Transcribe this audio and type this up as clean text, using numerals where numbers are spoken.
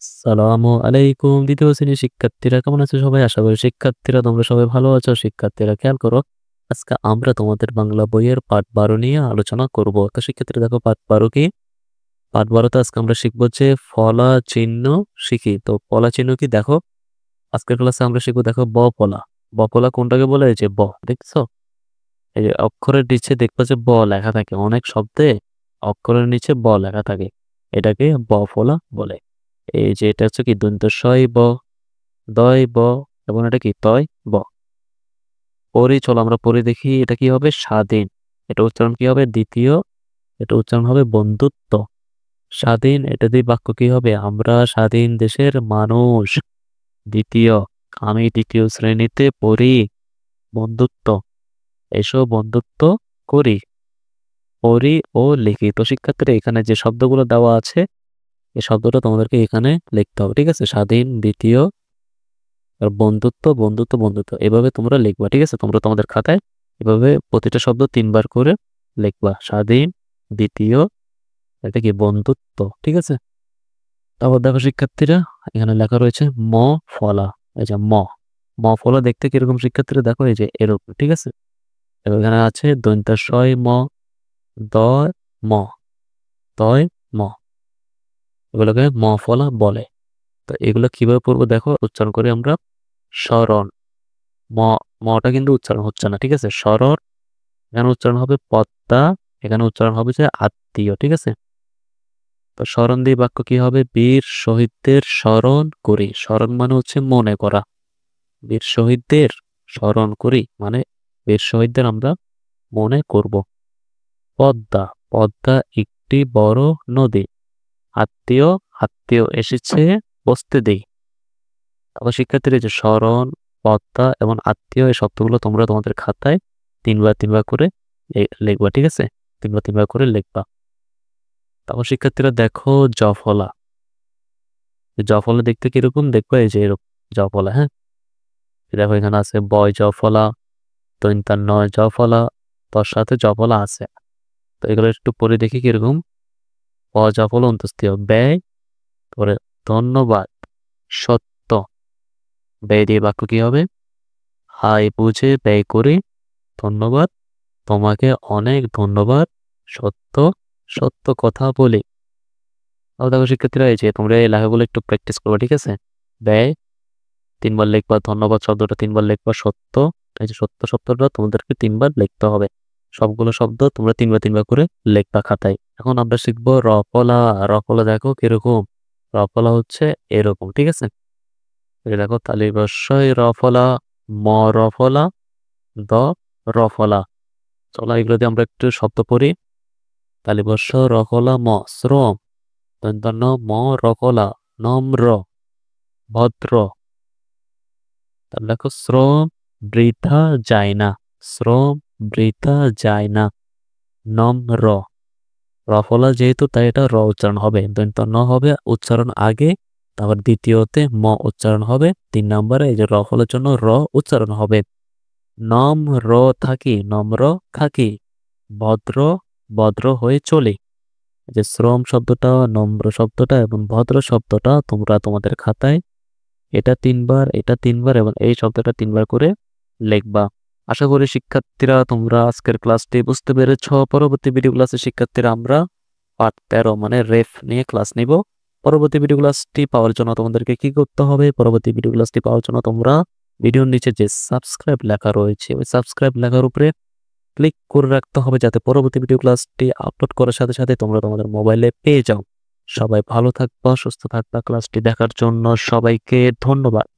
আসসালামু আলাইকুম। দ্বিতীয় শ্রেণীর শিক্ষার্থীরা কেমন আছো সবাই? আশা করি শিক্ষার্থীরা তোমরা সবাই ভালো আছো। শিক্ষার্থীরা খেয়াল করো, আজকে আমরা তোমাদের বাংলা বইয়ের পাঠ ১২ নিয়ে আলোচনা করব। তো শিক্ষার্থীরা দেখো পাঠ ১২ কি? পাঠ ১২ তে আজকে আমরা শিখব যে ফলা চিহ্ন শিখি। তো ফলা চিহ্ন কি দেখো, আজকের ক্লাসে আমরা শিখব দেখো ব ফলা। ব ফলা কোনটাকে বলে? এই যে ব, দেখছো? এই যে অক্ষরের নিচে দেখবা যে ব লেখা থাকে। অনেক শব্দে অক্ষরের নিচে ব লেখা থাকে। এটাকে ব ফলা বলে। এই যে এটা হচ্ছে কি দন্ত্য সই ব, দয় ব এবং এটা কি তয় ব। পড়ি, চলো আমরা পড়ে দেখি এটা কি হবে? স্বাধীন। এটা উচ্চারণ কি হবে? দ্বিতীয়। এটা উচ্চারণ হবে বন্ধুত্ব। স্বাধীন, এটা দিয়ে বাক্য কি হবে? আমরা স্বাধীন দেশের মানুষ। দ্বিতীয়। আমি দ্বিতীয় শ্রেণীতে পড়ি। বন্ধুত্ব, এসো বন্ধুত্ব করি। পড়ি ও লিখি। তো শিক্ষার্থীরা এখানে যে শব্দগুলো দেওয়া আছে এই শব্দটা তোমাদেরকে এখানে লিখতে হবে, ঠিক আছে? স্বাধীন, দ্বিতীয়, আর বন্ধুত্ব, বন্ধুত্ব, বন্ধুত্ব, এভাবে তোমরা লিখবা, ঠিক আছে? তোমরা তোমাদের খাতায় এভাবে প্রতিটা শব্দ ৩ বার করে লিখবা। স্বাধীন, দ্বিতীয়, এটা কি বন্ধুত্ব, ঠিক আছে? তারপর দেখো শিক্ষার্থীরা, এখানে লেখা রয়েছে ম ফলা। এই যে ম, ম ফলা দেখতে কিরকম শিক্ষার্থীরা? দেখো এই যে এরকম, ঠিক আছে? এবং এখানে আছে দন্ত্যাস্বয় ম, দয় ম, তয় ম, এগুলোকে ম ফলা বলে। তো এগুলো কিভাবে পড়বো দেখো, উচ্চারণ করি আমরা। স্মরণ, ম, মটা কিন্তু উচ্চারণ হচ্ছে না, ঠিক আছে? স্মরণ, এখানে উচ্চারণ হবে পদ্মা, এখানে উচ্চারণ হবে যে আত্মীয়, ঠিক আছে? তো স্মরণ দিয়ে বাক্য কি হবে? বীর শহীদদের স্মরণ করি। স্মরণ মানে হচ্ছে মনে করা। বীর শহীদদের স্মরণ করি মানে বীর শহীদদের আমরা মনে করব। পদ্মা, পদ্মা একটি বড় নদী। আত্মীয়, আত্মীয় এসেছে বসতে দেই। আবার শিক্ষার্থীরা যে স্মরণ, পদ্মা এবং আত্মীয় এই শব্দগুলো তোমরা তোমাদের খাতায় ৩ বার করে লিখবা, ঠিক আছে? ৩ বার করে লিখবা। তারপর শিক্ষার্থীরা দেখো জফলা। জফলা দেখতে কিরকম? দেখবা এই যে এরকম জফলা, হ্যাঁ? দেখো এখানে আছে বয় জফলা, দন্ত্যান নয় জফলা, তার সাথে জফলা আছে। তো এগুলো একটু পরে দেখি কিরকম। ব জফলা অন্তস্তীয় ব্যয়, পরে ধন্যবাদ, সত্য। ব্যয় দিয়ে বাক্য কি হবে? হাই বুঝে ব্যয় করে ধন্যবাদ, তোমাকে অনেক ধন্যবাদ, সত্য, সত্য কথা বলি। তাহলে দেখো শিক্ষার্থীরা, এই যে তোমরা এই লেখাগুলো একটু প্র্যাকটিস করবে, ঠিক আছে? ব্যয় ৩ বার লিখবা, ধন্যবাদ শব্দটা ৩ বার লিখবা, সত্য, এই যে সত্য শব্দটা তোমাদেরকে ৩ বার লিখতে হবে। সবগুলো শব্দ তোমরা ৩ বার করে লিখবা খাতায়। এখন আমরা শিখবো রফলা। রফলা দেখো কিরকম? রফলা হচ্ছে এরকম, ঠিক আছে? এই দেখো তালিবস্যই রফলা, ম রফলা, দ রফলা। চলো এগুলো দিয়ে আমরা একটু শব্দ পড়ি। তালিবস্য রফলা ম, শ্রম। দন্তন্য ম রফলা, নম্র, ভদ্র। তাহলে দেখো শ্রম বৃথা যায় না, শ্রম বৃথা যায় না, নম্র। রফলা যেহেতু তাই এটা র উচ্চারণ হবে, দন্ত ন হবে উচ্চারণ আগে, তারপর দ্বিতীয়তে ম উচ্চারণ হবে, ৩ নম্বরে এই যে রফলার জন্য র উচ্চারণ হবে। নম্র থাকি, নম্র থাকি, ভদ্র, ভদ্র হয়ে চলি। এই যে শ্রম শব্দটা, নম্র শব্দটা এবং ভদ্র শব্দটা তোমরা তোমাদের খাতায় এটা ৩ বার, এটা ৩ বার এবং এই শব্দটা ৩ বার করে লিখবা। আশা করি শিক্ষার্থীরা তোমরা আজকের ক্লাসটি বুঝতে পেরেছ। পরবর্তী ভিডিও ক্লাসে শিক্ষার্থীরা আমরা পার্ট ১৩ মানে রেফ নিয়ে ক্লাস নিব। পরবর্তী ভিডিও ক্লাসটি পাওয়ার জন্য তোমাদেরকে কি করতে হবে? পরবর্তী ভিডিও ক্লাসটি পাওয়ার জন্য তোমরা ভিডিওর নিচে যে সাবস্ক্রাইব লেখা রয়েছে ওই সাবস্ক্রাইব লেখার উপরে ক্লিক করে রাখতে হবে, যাতে পরবর্তী ভিডিও ক্লাসটি আপলোড করার সাথে সাথে তোমরা তোমাদের মোবাইলে পেয়ে যাও। সবাই ভালো থাকবা, সুস্থ থাকবা। ক্লাসটি দেখার জন্য সবাইকে ধন্যবাদ।